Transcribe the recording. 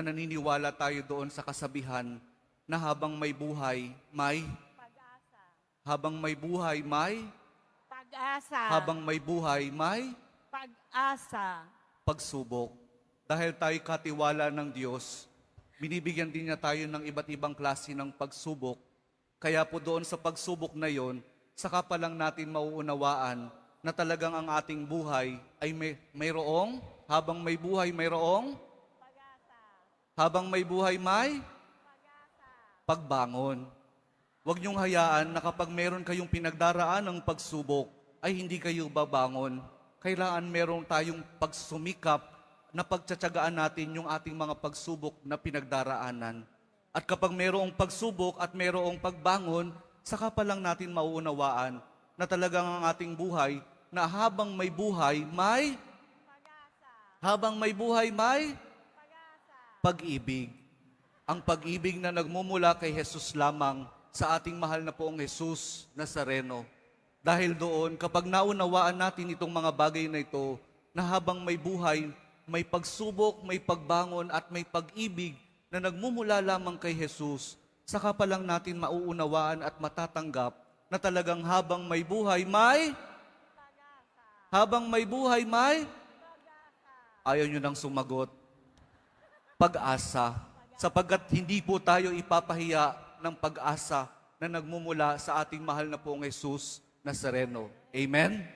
naniniwala tayo doon sa kasabihan na habang may buhay, may Pag-asa. habang may buhay, may Pag-asa. habang may buhay, may Pag-asa. pagsubok. Dahil tayo katiwala ng Diyos, binibigyan din niya tayo ng iba't ibang klase ng pagsubok. Kaya po doon sa pagsubok na yon, saka pa lang natin mauunawaan na talagang ang ating buhay ay mayroong, habang may buhay mayroong, habang may buhay may pagbangon. Huwag niyong hayaan na kapag meron kayong pinagdaraan ng pagsubok, ay hindi kayo babangon. Kailangan meron tayong pagsumikap na pagtsatsagaan natin yung ating mga pagsubok na pinagdaraanan. At kapag mayroong pagsubok at mayroong pagbangon, saka pa lang natin mauunawaan na talagang ang ating buhay, na habang may buhay, may pag-ibig. Ang pag-ibig na nagmumula kay Jesus lamang sa ating mahal na poong Jesus Nazareno. Dahil doon, kapag naunawaan natin itong mga bagay na ito, na habang may buhay, may pagsubok, may pagbangon at may pag-ibig na nagmumula lamang kay Jesus, saka pa lang natin mauunawaan at matatanggap na talagang habang may buhay, may ayaw nyo nang sumagot, pag-asa. Sapagkat hindi po tayo ipapahiya ng pag-asa na nagmumula sa ating mahal na poong Jesus Nazareno. Amen?